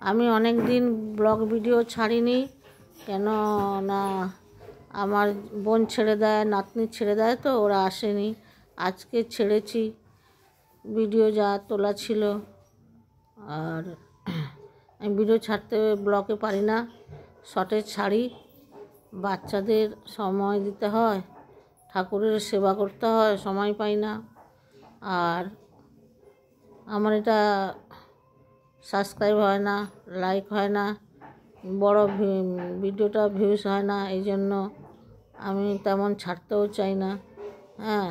আমি অনেক দিন ব্লগ ভিডিও ছাড়িনি, কেন না আমার বোন ছেড়ে দেয়, নাতনি ছেড়ে দেয়, তো ওরা আসেনি। আজকে ছেড়েছি ভিডিও যা তোলা ছিল। আর আমি ভিডিও ছাড়তে ব্লগে পারি না, শর্টে ছাড়ি। বাচ্চাদের সময় দিতে হয়, ঠাকুরের সেবা করতে হয়, সময় পাই না। আর আমার এটা সাবস্ক্রাইব হয় না, লাইক হয় না, বড় ভিডিওটা ভিউজ হয় না, এই জন্য আমি তেমন ছাড়তেও চাই না। হ্যাঁ,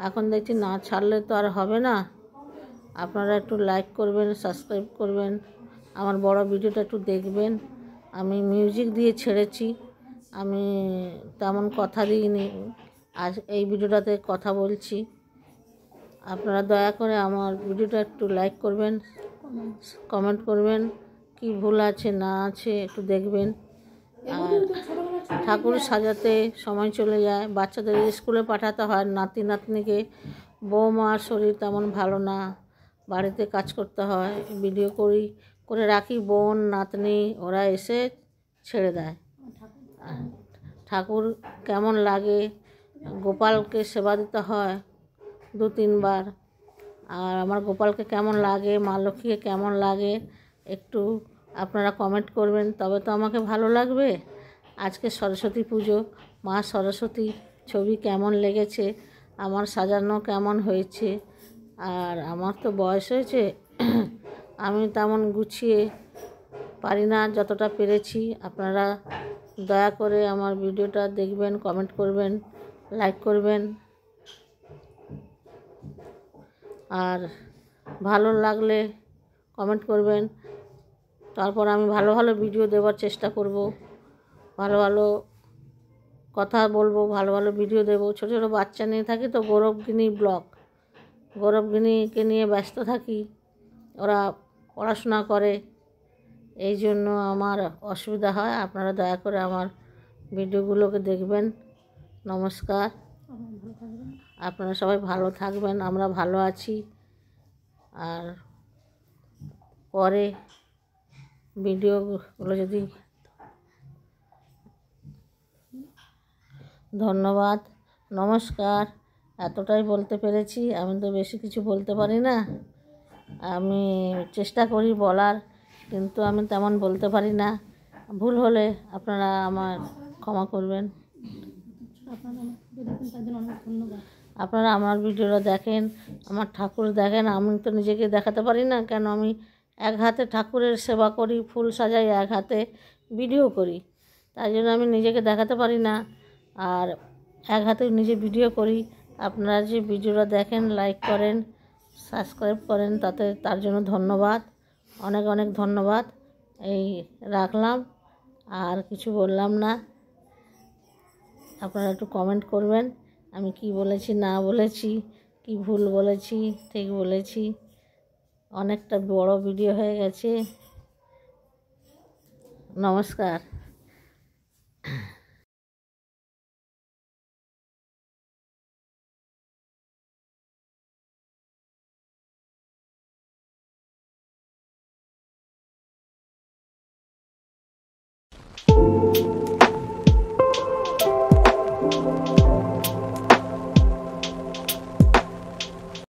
এখন দেখছি না ছাড়লে তো আর হবে না। আপনারা একটু লাইক করবেন, সাবস্ক্রাইব করবেন, আমার বড় ভিডিওটা একটু দেখবেন। আমি মিউজিক দিয়ে ছেড়েছি, আমি তেমন কথা দিইনি। আজ এই ভিডিওটাতে কথা বলছি। আপনারা দয়া করে আমার ভিডিওটা একটু লাইক করবেন, কমেন্ট করবেন, কি ভুল আছে না আছে একটু দেখবেন। আর ঠাকুর সাজাতে সময় চলে যায়, বাচ্চাদের স্কুলে পাঠাতে হয়, নাতি নাতনিকে। বৌমার শরীর তেমন ভালো না, বাড়িতে কাজ করতে হয়, ভিডিও করে রাখি। বোন নাতনি ওরা এসে ছেড়ে দেয়। ঠাকুর কেমন লাগে, গোপালকে সেবা দিতে হয় 2-3 বার। আর আমার গোপালকে কেমন লাগে, মা লক্ষ্মীকে কেমন লাগে একটু আপনারা কমেন্ট করবেন, তবে তো আমাকে ভালো লাগবে। আজকে সরস্বতী পুজো, মা সরস্বতীর ছবি কেমন লেগেছে, আমার সাজানো কেমন হয়েছে। আর আমার তো বয়স হয়েছে, আমি তেমন গুছিয়ে পারি না, যতটা পেরেছি। আপনারা দয়া করে আমার ভিডিওটা দেখবেন, কমেন্ট করবেন, লাইক করবেন। আর ভালো লাগলে কমেন্ট করবেন, তারপর আমি ভালো ভালো ভিডিও দেওয়ার চেষ্টা করব, ভালো ভালো কথা বলবো, ভালো ভালো ভিডিও দেবো। ছোটো ছোটো বাচ্চা নিয়ে থাকি তো, গৌরবগিনী ব্লগ, গৌরবগিনীকে নিয়ে ব্যস্ত থাকি, ওরা পড়াশোনা করে, এই জন্য আমার অসুবিধা হয়। আপনারা দয়া করে আমার ভিডিওগুলোকে দেখবেন। নমস্কার, আপনারা সবাই ভালো থাকবেন, আমরা ভালো আছি। আর পরে ভিডিওগুলো যদি ধন্যবাদ, নমস্কার, এতটাই বলতে পেরেছি। আমি তো বেশি কিছু বলতে পারি না, আমি চেষ্টা করি বলার, কিন্তু আমি তেমন বলতে পারি না। ভুল হলে আপনারা আমার ক্ষমা করবেন। আপনারা আমার ভিডিওটা দেখেন, আমার ঠাকুর দেখেন। আমি তো নিজেকে দেখাতে পারি না, কেন আমি এক হাতে ঠাকুরের সেবা করি, ফুল সাজাই, এক হাতে ভিডিও করি, তাই জন্য আমি নিজেকে দেখাতে পারি না। আর এক হাতে নিজে ভিডিও করি। আপনারা যে ভিডিওটা দেখেন, লাইক করেন, সাবস্ক্রাইব করেন, তার জন্য ধন্যবাদ, অনেক অনেক ধন্যবাদ। এই রাখলাম, আর কিছু বললাম না। আপনারা একটু কমেন্ট করবেন, আমি কি বলেছি না বলেছি, কি ভুল বলেছি, ঠিক বলেছি। অনেকটা বড় ভিডিও হয়ে গেছে। নমস্কার।